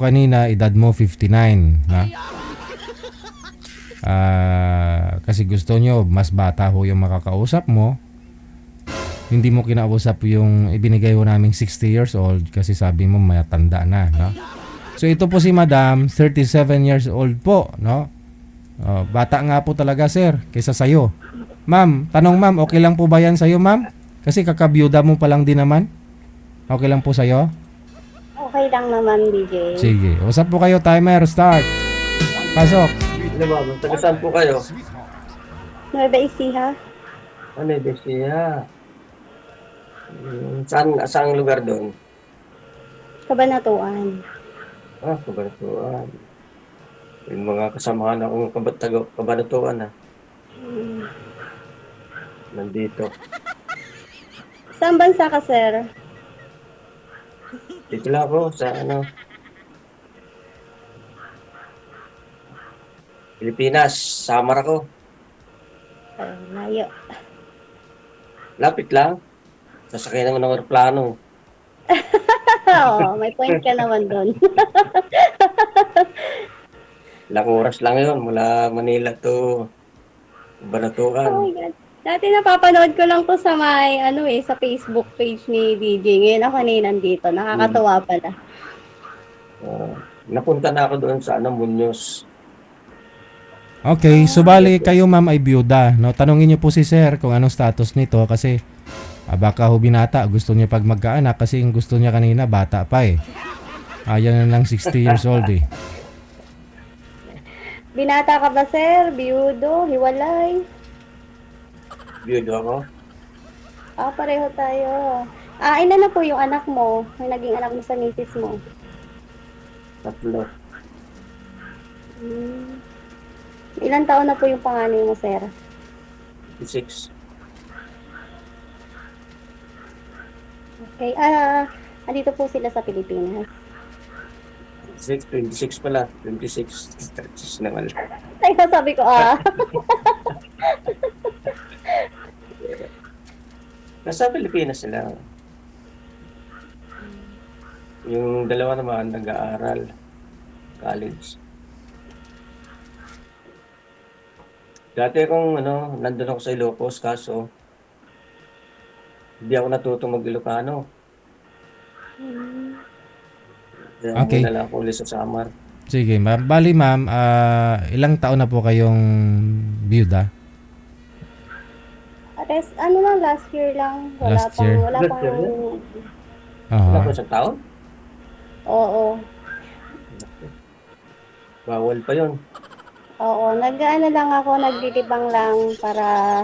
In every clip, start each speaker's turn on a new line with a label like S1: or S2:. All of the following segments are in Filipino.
S1: kanina edad mo 59, na? Kasi gusto nyo mas bata ho yung makakausap mo. Hindi mo kinausap yung ibinigay ho naming 60 years old kasi sabi mo matanda na, no? So ito po si Madam, 37 years old po, no? Bata nga po talaga, sir, kaysa sayo. Ma'am, tanong ma'am, okay lang po ba yan sa'yo, ma'am? Kasi kakabiyuda mo pa lang din naman. Okay lang po sa'yo?
S2: Okay lang naman, DJ.
S1: Sige, usap po kayo, timer, start. Pasok.
S3: Ano ba? Taga saan po kayo?
S2: Nueva Ecija?
S3: Ano yung Bestia? Saan lugar doon?
S2: Kabanatuan.
S3: Kabanatuan. Yung mga kasamahan akong kabanatuan nandito.
S2: Saan bansa ka, sir?
S3: Dito lang ako sa Pilipinas. Samar ako.
S2: Layo.
S3: Lapit lang. Sasakay naman ng aeroplano.
S2: Oo, may point ka naman doon.
S3: Ilang oras lang yun mula Manila to
S2: Oh
S3: Cabanatuan.
S2: my God. Dati napapanood ko lang to sa sa Facebook page ni DJ. Ngayon ako nandito. Nakakatuwa pala.
S3: Napunta na ako doon sa Muñoz.
S1: Okay, so bali kayo ma'am ay byuda, no? Tanungin niyo po si sir kung anong status nito kasi baka ho binata, gusto niya pag magkaanak kasi yung gusto niya kanina bata pa eh. Ayan na lang 60 years old eh.
S2: Binata ka ba, sir? Biyudo? Hiwalay?
S3: Biyudo ako.
S2: Pareho tayo. Ilan na po yung anak mo? Yung naging anak mo sa misis mo?
S3: 3.
S2: Ilan taon na po yung panganay mo, sir?
S3: 6.
S2: Okay. Andito po sila sa Pilipinas.
S3: 26 pala. 26. 36 naman.
S2: Ay, sabi ko,
S3: Nasa Pilipinas sila. Yung dalawa naman nag-aaral. College. Dati akong nandun ako sa Ilocos kaso hindi ako natutong mag-Ilocano. Kaya
S1: Okay.
S3: muna lang ako ulit sa Samar.
S1: Sige, ma'am. Bali ma'am, ilang taon na po kayong byuda?
S2: Last year lang.
S1: Last year.
S2: Wala
S3: Last
S2: pang,
S3: year lang?
S1: Oo.
S3: Wala ko isang taon?
S2: oo.
S3: Bawal pa yun.
S2: Oo, lang ako, naglilibang lang para,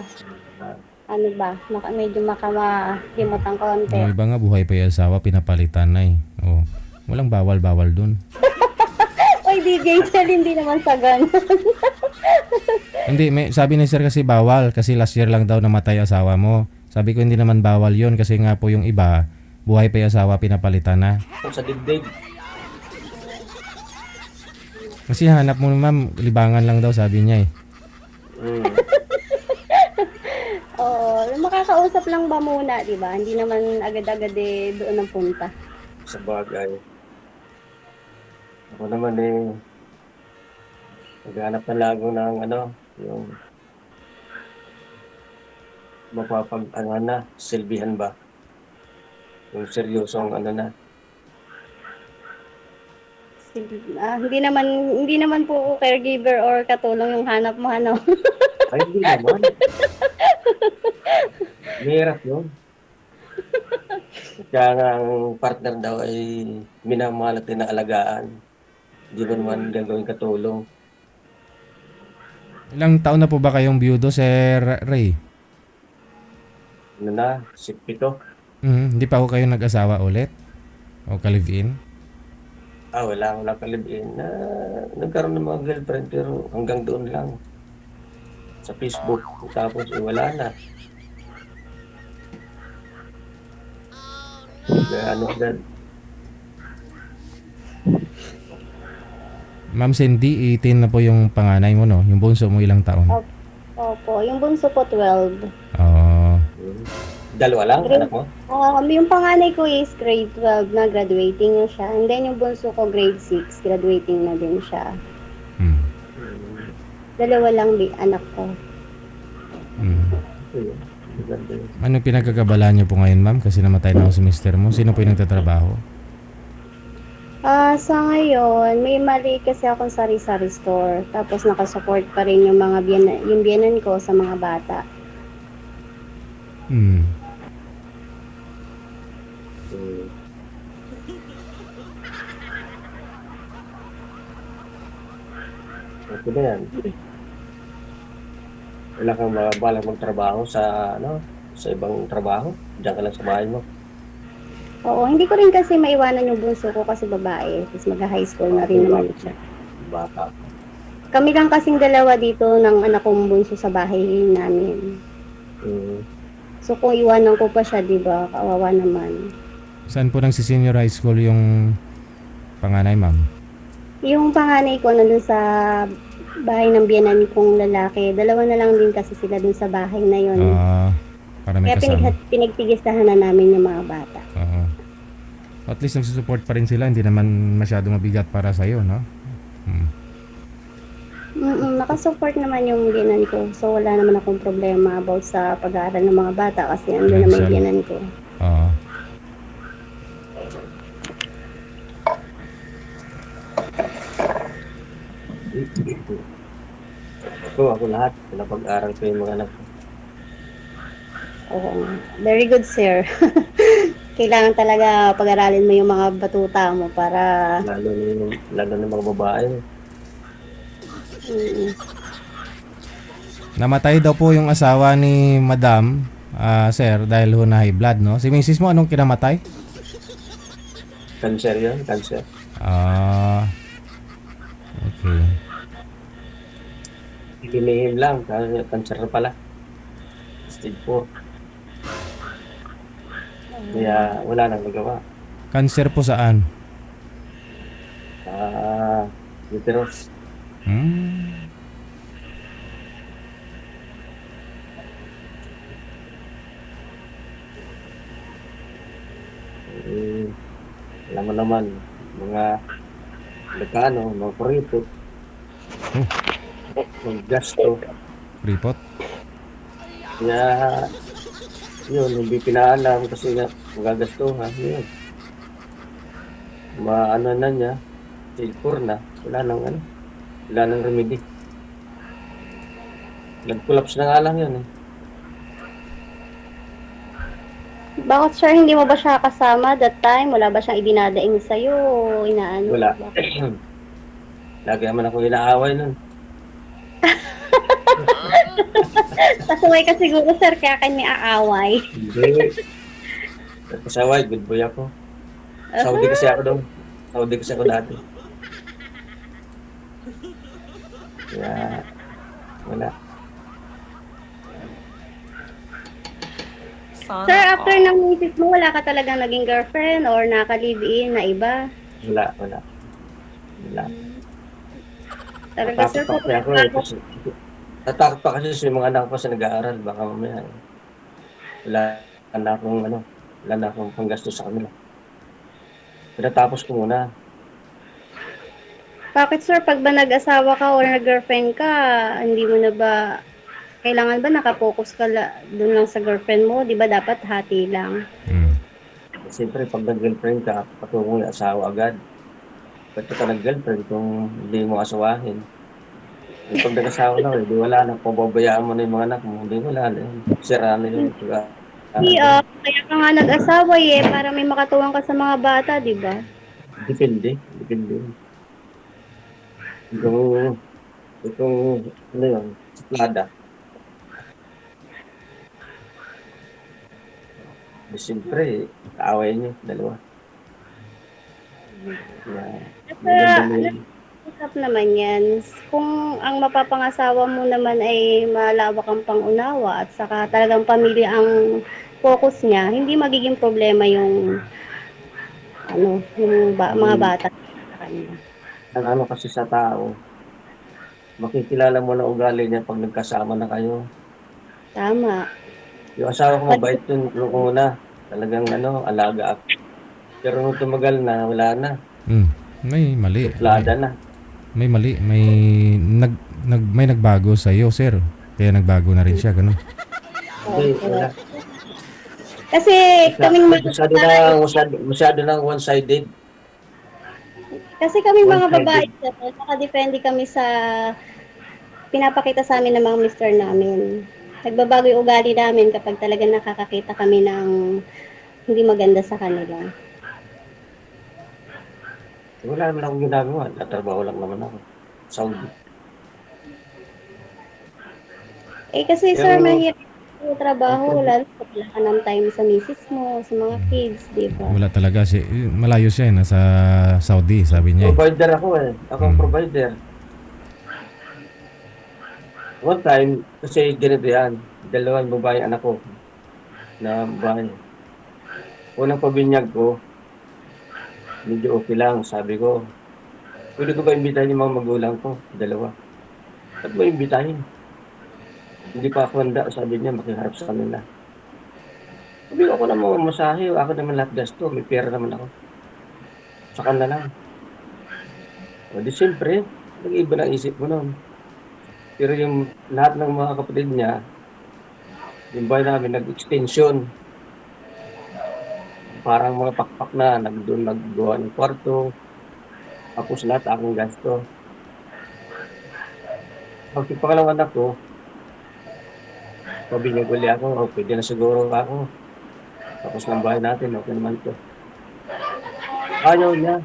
S2: medyo makalimot ang konti.
S1: Yung iba nga buhay pa yung asawa, pinapalitan na eh. Oh. Walang bawal-bawal dun.
S2: Oy, DJ Chel, hindi naman sa ganun.
S1: Hindi, sabi ni sir kasi bawal kasi last year lang daw namatay asawa mo. Sabi ko hindi naman bawal yun kasi nga po yung iba, buhay pa yung asawa, pinapalitan na.
S3: Sa dibdib.
S1: Kasi hanap mo ma'am, libangan lang daw sabi niya eh.
S2: Oo, makakausap lang ba muna, di ba? Hindi naman agad-agad doon ang punta.
S3: Sa bagay. Ako naman naghanap na lago ng yung silbihan ba? Yung seryosong na.
S2: Hindi naman po caregiver or katulong yung hanap mo,
S3: Ay, hindi naman. Mahirap yun. Kaya nga ang partner daw ay minamahal at inaalagaan. Hindi mo naman gagawin katulong.
S1: Ilang taon na po ba kayong byudo, Sir Ray?
S3: 7.
S1: Hindi pa ako kayo nag-asawa ulit? O ka-live-in?
S3: Wala kalibin. Nagkaroon ng mga girlfriend pero hanggang doon lang. Sa Facebook. Tapos wala na. Kaya agad.
S1: Ma'am Cindy, 18 na po yung panganay mo, no? Yung bunso mo ilang taon?
S2: Opo, yung bunso po 12.
S1: Oo.
S3: Dalawa lang, anak
S2: Grade,
S3: mo?
S2: yung panganay ko is grade 12 na graduating na siya. And then yung bunso ko grade 6, graduating na din siya.
S1: Hmm.
S3: Hmm.
S2: Dalawa lang anak ko.
S1: Hmm.
S3: Ayun. Maganda yun.
S1: Ano pinagkakabalaan niyo po ngayon, ma'am? Kasi namatay na ako sa mister mo. Sino po yung nagtatrabaho?
S2: Sa ngayon, may mali kasi akong sari-sari store. Tapos nakasupport pa rin yung mga yung biyanan ko sa mga bata.
S1: Hmm.
S3: Hmm. Okay na yan. Wala kang balak magtrabaho sa sa ibang trabaho? Diyan ka lang sa bahay mo?
S2: Oo, hindi ko rin kasi maiwanan yung bunso ko kasi babae. Tapos mag-high school na rin naman siya.
S3: Bata.
S2: Kami lang kasing dalawa dito ng anak kong bunso sa bahay namin.
S3: Hmm.
S2: So kung iwanan ko pa siya, di ba, kawawa naman.
S1: Saan po senior high school yung panganay, ma'am?
S2: Yung panganay ko nandun sa bahay ng biyanan kong lalaki. Dalawa na lang din kasi sila dun sa bahay na yun.
S1: Para may
S2: Kaya
S1: kasama.
S2: pinagtigistahan na namin yung mga bata.
S1: Oo. At least nagsusupport pa rin sila. Hindi naman masyado mabigat para sa'yo, no? Hmm.
S2: Nakasupport naman yung biyanan ko. So wala naman akong problema about sa pag-aaral ng mga bata kasi andun naman yung biyanan ko.
S1: Oo.
S3: Ako lahat. Pinapag-aral ko yung mga anak ko.
S2: Oo. Very good, sir. Kailangan talaga pag-aralin mo yung mga batuta mo para
S3: Lalo na yung mga babae.
S2: mm,
S1: Namatay daw po yung asawa ni Madam, sir, dahil ho na high blood, no? Si Mrs. mo, anong kinamatay?
S3: Cancer yun, cancer.
S1: Okay.
S3: Hinihim lang, cancer na pala. Stage 4. Kaya wala nang magawa.
S1: Cancer po saan?
S3: Uterus.
S1: Hmm.
S3: Alam mo naman, mga nagkaano, mga kuripot, mga gasto.
S1: Repot?
S3: Kaya, yun, hindi pinaalam kasi nga, magagastuhan, yun. Maano na niya, stage 4 na, wala nang remedy. Nag-collapse na nga lang yun eh.
S2: bakit sir hindi mo ba siya kasama that time? Wala ba siyang idinadaing sa'yo o inaano?
S3: Wala.
S2: Bakit?
S3: Lagi naman ako inaaway nun.
S2: Pasaway ka siguro sir kaya kanya aaway.
S3: Hindi. Nagpasaway, good boy ako. Saudi kasi ako doon. Saudi kasi ako dati. Kaya, wala.
S2: Sir, after ng misis mo, wala ka talagang naging girlfriend or naka-live-in na iba?
S3: Wala.
S2: Talaga sir,
S3: Natakot pa kasi ako eh. Natakot pa kasi sa mga anak ko sa nag-aaral. Baka mamaya wala wala na akong panggastos sa kanila. Pinatapos ko muna.
S2: bakit sir, pag ba nag-asawa ka or nag-girlfriend ka, hindi mo na ba, kailangan ba nakapokus ka dun lang sa girlfriend mo? Di ba dapat hati lang?
S1: Hmm.
S3: Siyempre, pag nag-girlfriend ka, patungong yung asawa agad. Ba't ka nag-girlfriend kung hindi mo asawahin? Yung pag nag-asawa na, di wala na. Pababayaan mo na yung mga anak mo. Hindi wala na yun. Sira na yung
S2: Hindi,
S3: pag-aaral.
S2: kaya ka nga nag-asawa para may makatuwang ka sa mga bata, di ba?
S3: Depende. Itong, ano yun, suplada. Siyempre, kaaway niyo, dalawa. Kaya, maganda mo yun.
S2: Usap naman yan. Kung ang mapapangasawa mo naman ay malawak ang pangunawa at saka talagang pamilya ang focus niya, hindi magiging problema yung mga bata sa kanya.
S3: Ang ano kasi sa tao, makikilala mo na ugali niya pag nagkasama na kayo.
S2: Tama.
S3: Yung asawa ko
S2: Pag
S3: mabait yun nung una. Talagang ano, alaga ako. Pero nung tumagal na, wala na.
S1: Hmm. May mali.
S3: Suplada na.
S1: May mali. May nagbago sa iyo, sir. Kaya nagbago na rin siya, ganun.
S3: Hindi, wala.
S2: Kasi kaming mga
S3: Masyado na,
S2: babae,
S3: masyado na one-sided.
S2: kasi kaming mga babae,
S3: One-sided.
S2: sir, nakadepende kami sa pinapakita sa amin ng mga mister namin. Nagbabago yung ugali namin kapag talaga nakakakita kami ng hindi maganda sa kanila.
S3: Wala naman akong ginagawa. Natrabaho lang naman ako. Saudi.
S2: Kasi sir,
S3: Pero,
S2: mahirap yung
S3: ang
S2: trabaho, lalo pag wala ka ng time sa misis mo, sa mga kids, di ba?
S1: Wala talaga si malayo siya, nasa Saudi, sabi niya eh.
S3: provider ako eh. Ako ang
S1: Hmm.
S3: provider. One time, kasi ganito yan. Dalawang babae anak ko na babae. Unang pabinyag ko, medyo okay lang. Sabi ko, pwede ko ba imbitahin yung mga magulang ko? Dalawa. Ba't mo imbitahin? Hindi pa ako handa. Sabi niya, makiharap sa kanila. Sabi ko, ako naman masahe. Ako naman lahat gasto. May pera naman ako. Sa kanila lang. O di siyempre, nag-iba na isip mo nun. Pero yung lahat ng mga kapatid niya, yung bahay namin nag-extension. Parang mga pakpak na, doon naggawa ng kwarto. Tapos lahat akong gasto. Pag yung pangalawang anak ko, pabinyag uli ako, o pwede na siguro ako. Tapos ng bahay natin, okay naman to. Ayaw niya.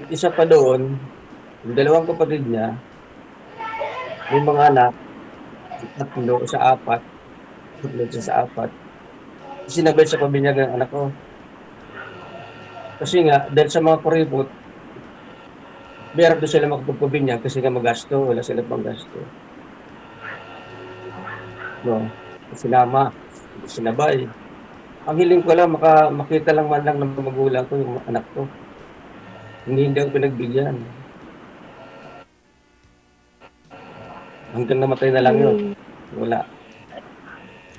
S3: Isa pa doon, yung dalawang kapatid niya, may mga anak, tatlo sa apat, tatlo siya sa apat. Sinabay sa pabinyag ng anak ko. Kasi nga, dahil sa mga kuripot, meron doon sila makapagpabinyag kasi nga magasto, wala sila pang gasto. No, sinama, sinabay. Ang hiling ko lang, makita lang man lang ng mga magulang ko yung anak ko. Hindi ako pinagbigyan. Hanggang namatay na lang yun.
S2: Hmm.
S3: Wala.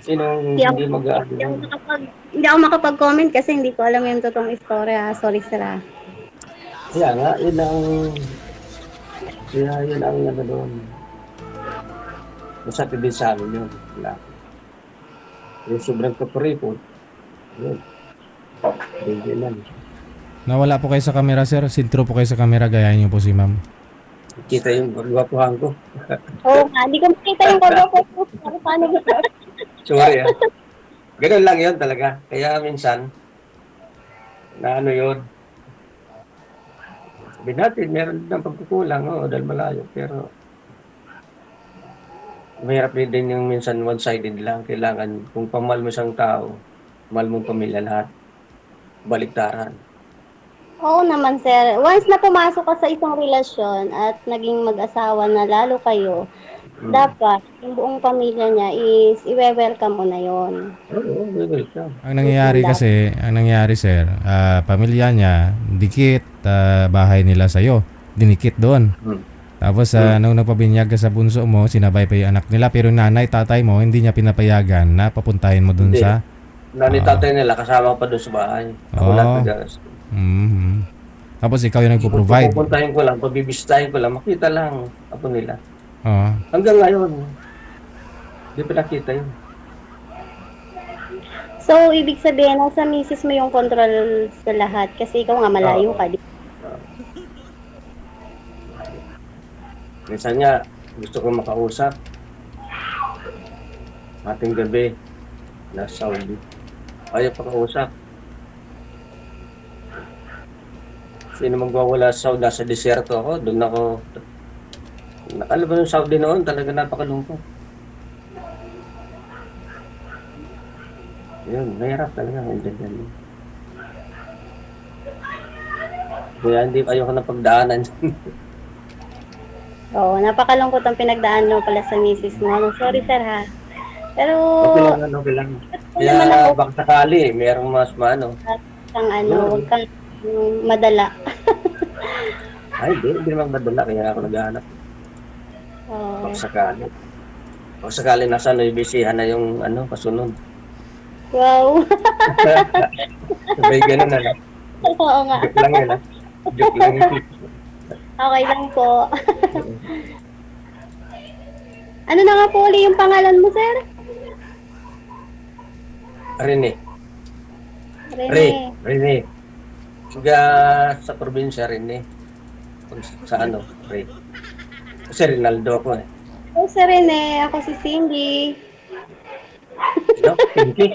S3: Sinong
S2: Hindi
S3: hindi
S2: ako,
S3: mag-aano
S2: hindi ako
S3: nun?
S2: hindi ako makapag-comment kasi hindi ko alam yung totoong istorya. Sorry sir ah.
S3: Kaya nga, yun ang ano doon. Masakit din sa amin yun. Wala. Yung sobrang kaparipot, yun, hindi lang.
S1: Nawala po kayo sa camera, sir. Sintro po kayo sa camera, gayahin niyo po si ma'am.
S3: Kita yung gwapuhan ko.
S2: Oo nga, hindi ko makita yung kodo ko. Paano ba?
S3: Sorry ah. Ganun lang yun talaga. Kaya minsan, na ano yun, sabihin natin, meron din ng pagkukulang, dahil malayo. Pero, mahirap din yung minsan one-sided lang. Kailangan, kung pamahal mo isang tao, mahal mong pamilya lahat. Baliktaran.
S2: Oo naman sir. Once na pumasok ka sa isang relasyon at naging mag-asawa na lalo kayo, dapat yung buong pamilya niya is i-welcome mo na yon.
S3: Oo, welcome.
S1: Ang nangyayari sir, pamilya niya, dikit, bahay nila sa'yo, dinikit doon.
S3: Hmm.
S1: Tapos nung nagpabinyag ka sa bunso mo, sinabay pa yung anak nila, pero nanay, tatay mo, hindi niya pinapayagan na papuntahin mo doon
S3: Hindi.
S1: sa...
S3: Nani tatay nila, kasama ko pa doon sa bahay. Ako
S1: Oo.
S3: lahat nag-aras.
S1: Mhm. Tapos ikaw yung nagpo-provide.
S3: Pupuntahin ko lang, pabibisitahin ko lang, makita lang ako nila.
S1: Oo.
S3: Hanggang ngayon, hindi pa nakita yun.
S2: So, ibig sabihin, nasa misis mo yung control sa lahat kasi ikaw nga malayo
S3: Oo.
S2: ka.
S3: Minsan nga, gusto ko makausap. Ating gabi, nasa Saudi. Ayaw pa kausap. Sino magwawala sa Saudi? Nasa desierto ako. Doon ako. Alam mo yung Saudi noon, talaga napakalungkot. Yun, mahirap talaga. Ganyan. Kaya hindi ayoko na pagdaanan.
S2: Oo, napakalungkot ang pinagdaan mo pala sa misis mo. Sorry sir ha. Pero,
S3: Okay lang.
S2: hindi naman
S3: Kaya
S2: ako
S3: baka sakali, merong mas maano.
S2: kang huwag kang madala.
S3: Ay, hindi naman madala. Kaya ako naghahanap.
S2: Oo.
S3: Baka sakali. O sakali nasa Nuevo na yung kasunod.
S2: Wow.
S3: Sabay ganun na lang.
S2: Oo nga.
S3: Joke lang yun, Joke lang yun.
S2: Okay lang po. Ano na nga po uli yung pangalan mo, sir?
S3: Rene.
S2: Rene.
S3: Rene. Siga sa probinsya Rene. Sa Ray. Kasi Rinaldo ako eh.
S2: Oh, sir Rene. Ako si Cindy.
S3: Cindy?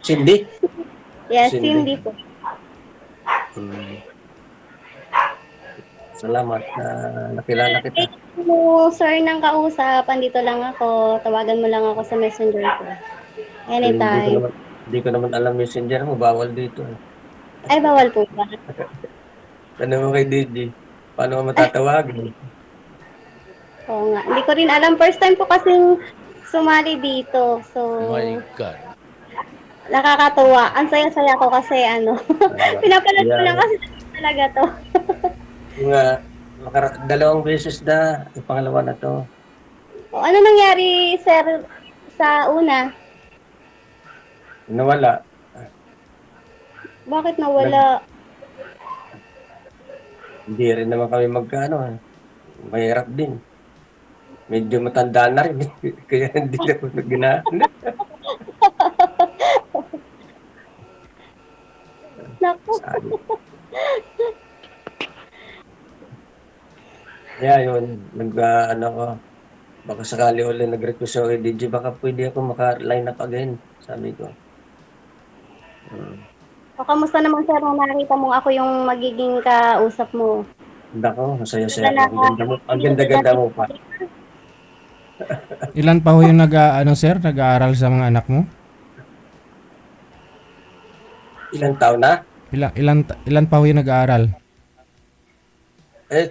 S3: Cindy?
S2: Yes,
S3: Cindy.
S2: Cindy po.
S3: Salamat na nakilala kita.
S2: Thank you, sir, ng kausap. Andito lang ako. Tawagan mo lang ako sa messenger ko. Anytime.
S3: Hindi ko naman alam messenger mo. Bawal dito eh.
S2: Ay, bawal po ba?
S3: Tanong mo kay DJ. Paano mo matatawagin?
S2: Oo nga. Hindi ko rin alam. First time po kasing sumali dito. So,
S4: My God.
S2: nakakatuwa. Ang saya-saya ko kasi pinapanood ko
S3: Yeah.
S2: lang kasi talaga to.
S3: Yung 2 beses na. Yung pangalawa na to.
S2: O, ano nangyari, sir, sa una?
S3: Nawala.
S2: Bakit nawala?
S3: Hindi rin naman kami magkano eh. Mahirap din. Medyo matanda na rin. Kaya hindi na ko ginaan.
S2: Naku.
S3: Kaya yun, ko. Baka sakali ulit nag-request ako kay DJ, baka pwede ako maka-line up again. Sabi ko.
S2: O, kamusta naman, sir, nung nakita mong ako yung magiging kausap mo?
S3: Nako, masaya-saya ako. Ang ganda-ganda mo pa.
S1: Ilan pa ho yung sir, nag-aaral sa mga anak mo?
S3: Ilang taon na?
S1: Ilan pa ho yung nag-aaral?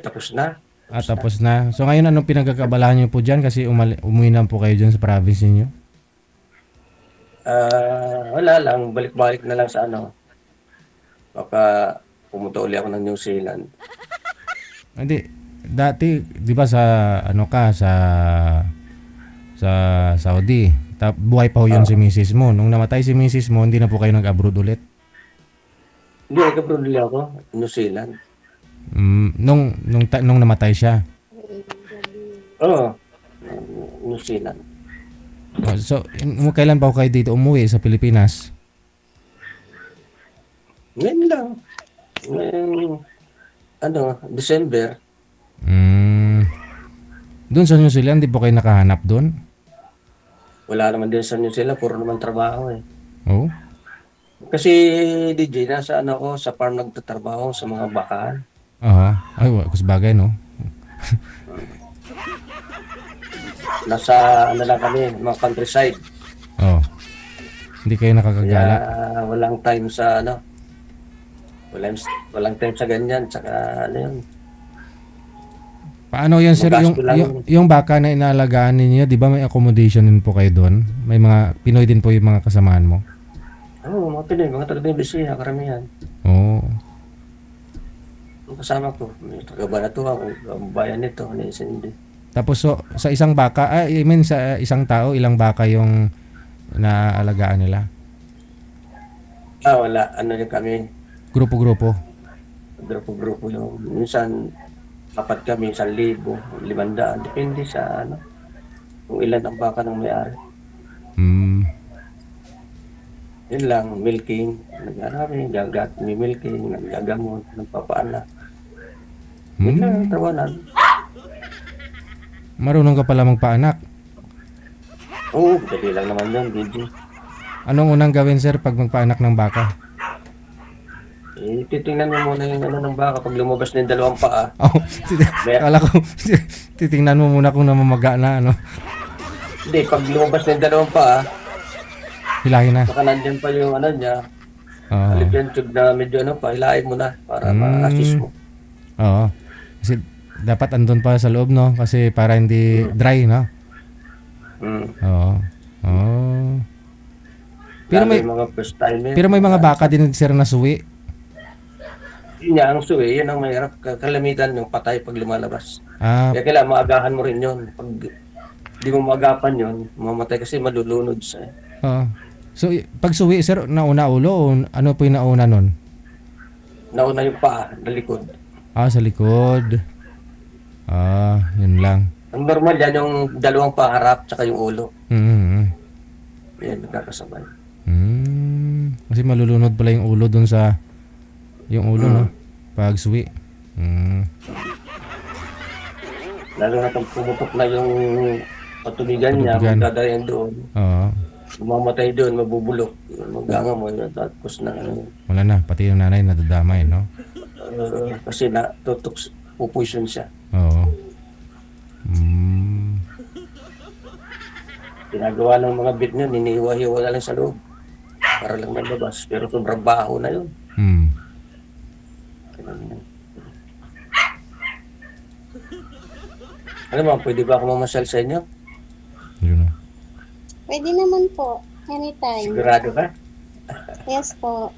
S3: Tapos na.
S1: Tapos na. So ngayon anong pinagkakabalahan niyo po diyan kasi umuwi na po kayo diyan sa province niyo?
S3: Wala lang, balik-balik na lang sa Baka pumunta uli ako ng New Zealand.
S1: Hindi. Dati, di ba sa sa Saudi, buhay pa ho yun si misis mo. Nung namatay si misis mo, hindi na po kayo nag-abroad ulit?
S3: Hindi, nag-abroad ulit ako, New Zealand.
S1: Nung namatay siya?
S3: Oo, New Zealand.
S1: So, kailan pa ho kayo dito umuwi sa Pilipinas?
S3: Ngayon lang. Ngayon, December.
S1: Doon sa New Zealand, di po kayo nakahanap doon?
S3: Wala naman din sa New Zealand, puro naman trabaho eh.
S1: Oh?
S3: Kasi DJ, nasa sa farm nagtatrabaho sa mga bakahan.
S1: Ay, kusbagay, no?
S3: Nasa lang kami, mga countryside.
S1: Oh. Hindi kayo nakakagala?
S3: Kaya walang time sa walang time sa ganyan, tsaka yun.
S1: Paano yan, sir? Yung baka na inaalagaan ninyo, di ba may accommodation din po kayo doon? May mga Pinoy din po yung mga kasamahan mo?
S3: Oo, mga Pinoy, mga taga-Bisaya, karamihan.
S1: Oo.
S3: Ang kasama ko, may taga-Banatuan, ang bayan nito, ni Cindy.
S1: Tapos sa isang baka, sa isang tao, ilang baka yung naalagaan nila?
S3: Wala. Yung kami,
S1: Grupo-grupo?
S3: grupo-grupo yung, minsan, 4 kami, 1,000, 500, depende sa kung ilan ang baka ng may-ari. Yun lang, milking, nag-arami, may milking, nagagamot, nagpapaala. Yun lang ang tawanan.
S1: Marunong ka pala magpaanak?
S3: Oo, dali lang naman yun, DJ.
S1: Anong unang gawin, sir, pag magpaanak ng baka?
S3: Titingnan mo muna yung ng baka pag lumabas na yung 2 paa.
S1: Kala ko, titingnan mo muna kung namamaga na,
S3: Hindi, pag lumabas na yung 2 paa,
S1: hilahin na.
S3: saka nandyan pa yung niya, alipyan tube na medyo hilahin mo na para ma-assist mo.
S1: Oo. Kasi dapat andun pa sa loob, no? Kasi para hindi dry, no? Oo. Pero
S3: mga first time
S1: may mga baka din, sir, na suwi.
S3: Yun nga, ang suwi, yun ang mahirap. Kalamitan yung patay pag lumalabas. Kaya kailangan maagahan mo rin yun. Pag Di mo magapan yun, mamatay kasi malulunod siya.
S1: Oo. So, pag suwi, sir, nauna ulo o ano po yung nauna nun?
S3: Nauna yung paa, na likod.
S1: Sa likod. Yun lang.
S3: Ang normal yan, yung dalawang paa harap, tsaka yung ulo.
S1: Mm-hmm.
S3: Yan, nagkakasabay.
S1: Kasi malulunod pala yung ulo dun sa yung ulo, no? Pag suwi.
S3: Lalo na pag pumutok na yung patubigan niya,
S1: Patubigan.
S3: magdadayan doon.
S1: Oo.
S3: Mamatay doon, mabubulok. Maganga mo yun, tapos na ano.
S1: Wala na. Pati yung nanay nadadamay, no?
S3: Kasi pupuison siya.
S1: Oo.
S3: Ginagawa ng mga bit niya, ninihiwa-hiwa na lang sa loob. Para lang maglabas. Pero sobrang baho na yun. Alam mo, pwede ba ako mamasyal sa inyo?
S1: Yun, no?
S2: Pwede naman po. Anytime.
S3: Sigurado ka?
S2: Yes po.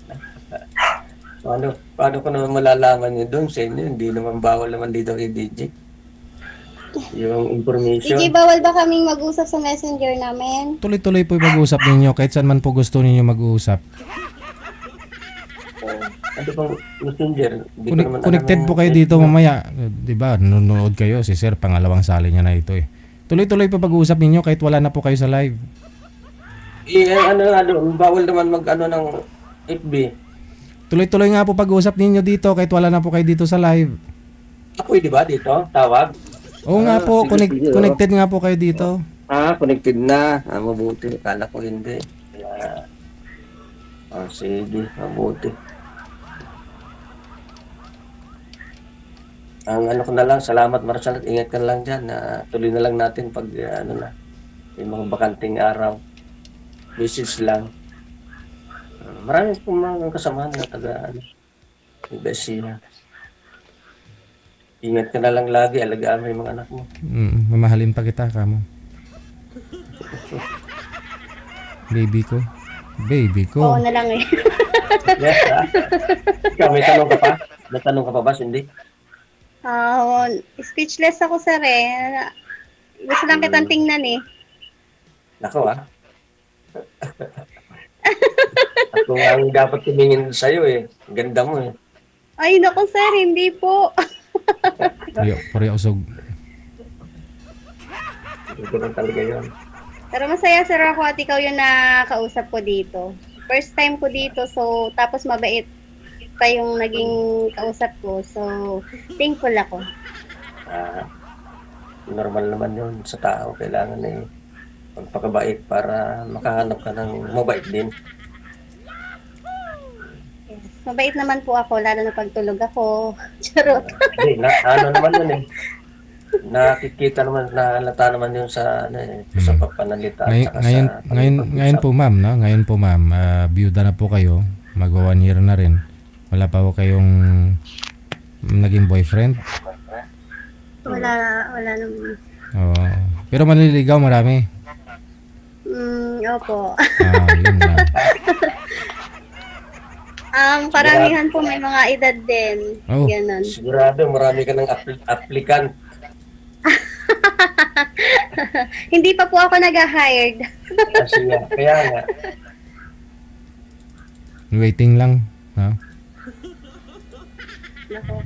S3: Paano ko naman malalaman yun doon sa inyo? Hindi naman bawal naman dito kay DJ. Yung information.
S2: DJ, bawal ba kaming mag-usap sa messenger namin?
S1: Tuloy-tuloy po yung mag-uusap ninyo. Kahit saan man po gusto ninyo mag-uusap.
S3: Ano bang messenger? Di ko naman
S1: Connected
S3: alam
S1: po
S3: yung
S1: kayo dito
S3: messenger.
S1: mamaya. Diba? Nanonood kayo. Si sir, pangalawang sali niya na ito eh. Tuloy-tuloy po pag-uusap ninyo kahit wala na po kayo sa live.
S3: Bawal naman mag-ano ng FB.
S1: Tuloy-tuloy nga po pag-uusap ninyo dito kahit wala na po kayo dito sa live.
S3: Pwede ba dito? Tawag?
S1: Oo nga po,
S3: sige,
S1: connected nga po kayo dito.
S3: Connected na. Mabuti. Kala ko hindi. Kaya, sige, mabuti. Ang ano ko na lang, salamat Marshall at ingat ka lang dyan. Tuloy na lang natin pag yung mga bakanting araw. Message lang. Marami pong mga kasamahan na taga Ibesiya. Ingat ka na lang lagi, alagaan mo yung mga anak mo.
S1: Mamahalin pa kita, kamo. Baby ko. Baby ko.
S2: Oo na lang eh.
S3: Yes, Ikaw, may tanong ka pa? May tanong ka pa ba, Cindy?
S2: Speechless ako, sir eh. Gusto lang kitang tingnan eh.
S3: Nako Ako nga ang dapat tumingin sa'yo eh. Ganda mo eh.
S2: Ay, naku sir, hindi po.
S1: Puri usog.
S3: Ito lang talaga yun.
S2: Pero masaya sir ako at ikaw yung nakausap ko dito. First time ko dito, so tapos mabait pa yung naging kausap ko. So, thankful ako.
S3: Normal naman yun sa tao. Kailangan magpakabait para makahanap ka ng mabait din.
S2: Mabait naman po ako, lalo na pagtulog ako. Charot.
S3: Hindi, ano naman yun eh. Nakikita naman, nahalata naman yun sa, sa papanalita.
S1: Ngayon po ma'am, no? Ngayon po ma'am, byuda na po kayo. Magwa 1 year na rin. Wala pa po kayong naging boyfriend?
S2: Wala naman.
S1: Oo. Pero manliligaw marami.
S2: Opo.
S1: Yun na.
S2: Paramihan po may mga edad din.
S1: Oh.
S2: Ganun.
S3: Sigurado, marami ka ng applicant.
S2: Hindi pa po ako nag-hired.
S3: Kaya nga.
S1: Waiting lang. No?
S2: Nako.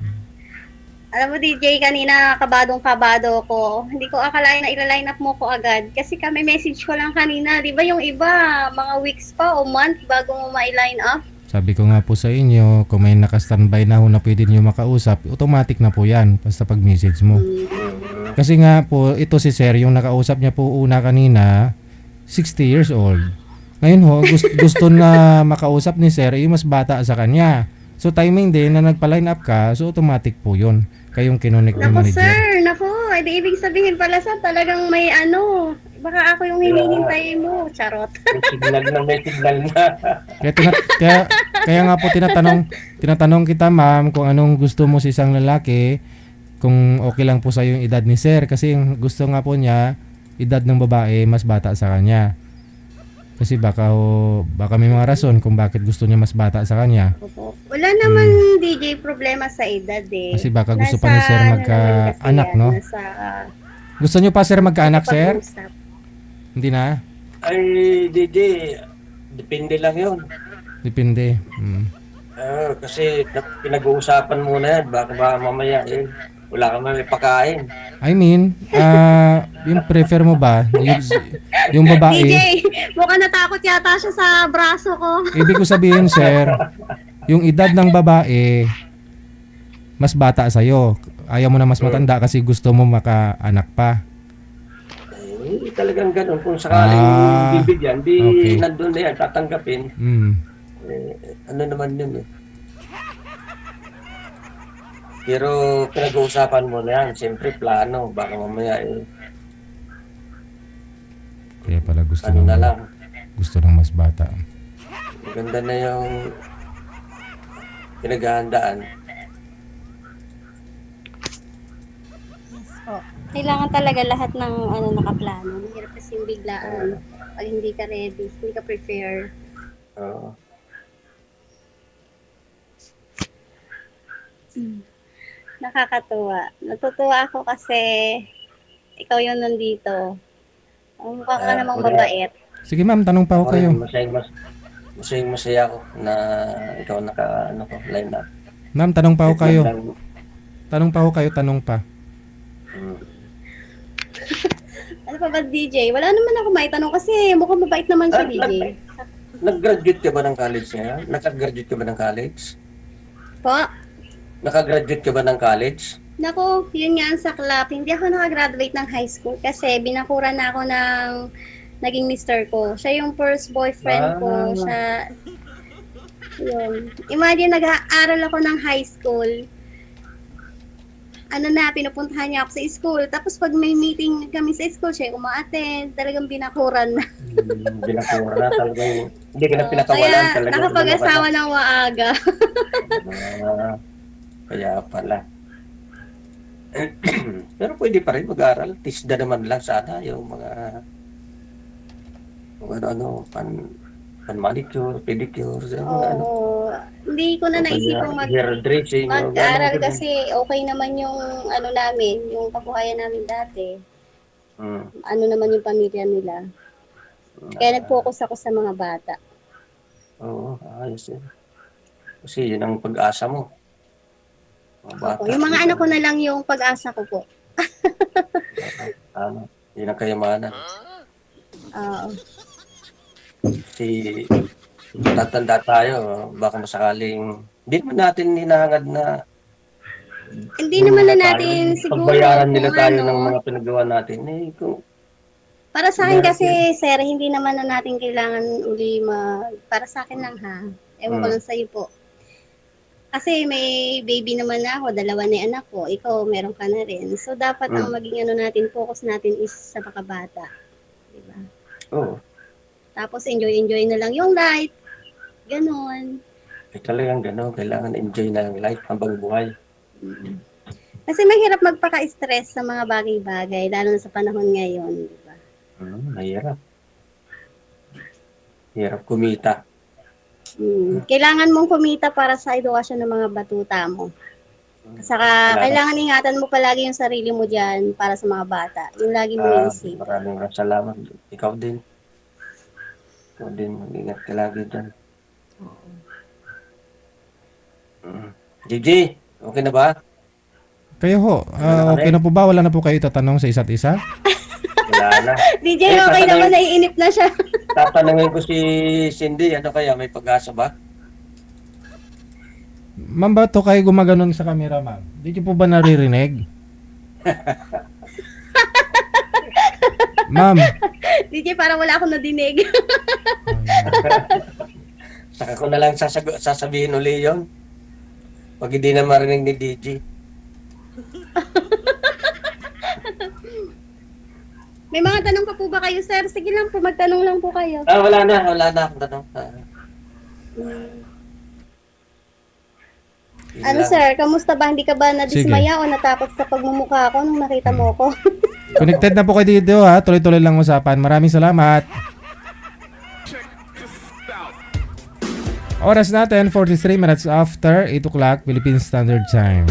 S2: Alam mo DJ, kanina kabadong-kabado ko. Hindi ko akalain na ila-line up mo ko agad. Kasi kami message ko lang kanina. Di ba yung iba, mga weeks pa o month bago mo ma-line up?
S1: Sabi ko nga po sa inyo, kung may naka-standby na ho na pwede niyo makausap, automatic na po yan basta pag-message mo. Kasi nga po, ito si Sir, yung nakausap niya po una kanina, 60 years old. Ngayon ho, gusto na makausap ni Sir, yung mas bata sa kanya. So timing din na nagpa-line up ka, so automatic po yun. Kayong kinonect ng
S2: Nako
S1: manager.
S2: sir, nako. Di ibig sabihin pala sa talagang may ano. Baka ako yung hinihintay mo. Charot.
S3: May signal na.
S1: Kaya nga po tinatanong kita ma'am kung anong gusto mo sa isang lalaki, kung okay lang po sa yung edad ni Sir, kasi yung gusto nga po niya edad ng babae mas bata sa kanya. Kasi baka may mga rason kung bakit gusto niya mas bata sa kanya.
S2: Opo. Wala naman DJ problema sa edad eh.
S1: Kasi baka gusto pa ni Sir magka-anak, no? Gusto nyo pa, sir, magkaanak, sir?
S2: Pag-usap.
S1: Hindi na?
S3: Ay, DJ, depende lang yun.
S1: Depende.
S3: Kasi pinag-uusapan muna yan. Baka ba mamaya wala ka may pakain.
S1: I mean, yung prefer mo ba? Yung
S2: DJ,
S1: babae?
S2: mukhang natakot yata siya sa braso ko.
S1: Ibig ko sabihin, sir, yung edad ng babae, mas bata sa'yo. Ayaw mo na mas matanda kasi gusto mo makaanak pa.
S3: Talagang ganun. Kung sakaling bibigyan,
S1: okay.
S3: Nandun na yan, tatanggapin. Ano naman yun eh. Pero pinag-uusapan mo na yan. Siyempre, plano. Baka mamaya
S1: Kaya pala gusto
S3: ano na lang.
S1: Gusto ng mas bata.
S3: Maganda na yung pinaghahandaan.
S2: So, kailangan talaga lahat ng nakaplano. Mahirap kasi yung biglaan. Pag hindi ka ready, hindi ka prepare.
S3: Oo.
S2: Nakakatuwa. Natutuwa ako kasi ikaw yung nandito. Ang mukha ka namang mabait.
S1: Sige ma'am, tanong pa ako kayo.
S3: Masaya ako na ikaw line up.
S1: Ma'am, tanong pa ako kayo.
S3: Magandang-
S1: Tanong pa.
S2: Ano pa ba, DJ? Wala naman ako maitanong kasi mukhang mabait naman siya, DJ.
S3: Nag-graduate ka ba ng college ngayon? Naka-graduate ka ba ng college?
S2: Po?
S3: Naka-graduate ka ba ng college?
S2: Naku, yun nga ang saklap. Hindi ako nakagraduate ng high school kasi binakuran na ako ng naging mister ko. Siya yung first boyfriend ko. Siya, yun. Imagine, nag-aaral ako ng high school. Pinupuntahan niya ako sa school. Tapos pag may meeting kami sa school, siya uma-attend. Talagang binakuran na.
S3: Binakuran na talagang hindi ka na pinakawalan
S2: Kaya
S3: talaga.
S2: nakapag-asawa ng maaga.
S3: Kaya pala. Pero pwede pa rin mag-aral. Tisda naman lang sana yung mga pan-manicure, pedicure.
S2: Oo. Hindi ko na naisipang
S3: hairdressing.
S2: mag-aral kasi okay naman yung namin, yung kabuhayan namin dati. Ano naman yung pamilya nila. Kaya nag-focus ako sa mga bata.
S3: Oo, ayos yun. Kasi yun ang pag-asa mo. Mga bata.
S2: Yung mga anak ko na lang yung pag-asa ko po.
S3: Yun ang kayamanan.
S2: Oo.
S3: Kasi tatanda tayo, baka masakaling hindi naman natin hinahangad na
S2: Hindi naman na natin siguro
S3: pagbayaran nila
S2: kung
S3: tayo ng mga pinagawa natin.
S2: Para sa akin kasi, sir, hindi naman na natin kailangan para sa akin lang ha. Ewan ko lang sa'yo po. Kasi may baby naman na ako, 2 na yung anak ko, ikaw meron ka na rin. So dapat ang maging natin, focus natin is sa mga bata. Diba?
S3: Oo.
S2: Tapos enjoy na lang yung life. Ganon.
S3: Talagang gano'n, kailangan enjoy na ang life habang buhay.
S2: Kasi mahirap magpaka-stress sa mga bagay-bagay, lalo na sa panahon ngayon. Diba?
S3: Mahirap. Hirap kumita.
S2: Kailangan mong kumita para sa edukasyon ng mga batuta mo. Saka kailangan ingatan mo palagi yung sarili mo dyan para sa mga bata. Yung lagi mo iisip.
S3: Maraming salamat. Ikaw din. Mag-ingat ka lagi dyan. Gigi, okay na ba?
S1: Kayo ho, okay na po ba? Wala na po kayo tatanong sa isa't isa?
S3: Wala na.
S2: DJ, okay naman, naiinip na siya.
S3: Tatanungin ko si Cindy, ano kaya, may pag-asa ba?
S1: Ma'am, ba to kayo gumaganon sa camera, ma'am? Di niyo po ba naririnig? Ma'am.
S2: DJ, parang wala akong nadinig.
S3: Saka ko na lang sasabihin uli yun. Pag hindi na marinig ni DJ.
S2: May mga tanong pa po ba kayo, sir? Sige lang po, magtanong lang po kayo.
S3: Wala na akong tanong.
S2: Ano, sir? Kamusta ba? Hindi ka ba nadismaya o natakot sa pagmumukha ko nung nakita mo ko?
S1: Connected na po kayo dito ha. Tuloy-tuloy lang usapan. Maraming salamat. Oras natin, 43 minutes after 8 o'clock Philippine Standard Time.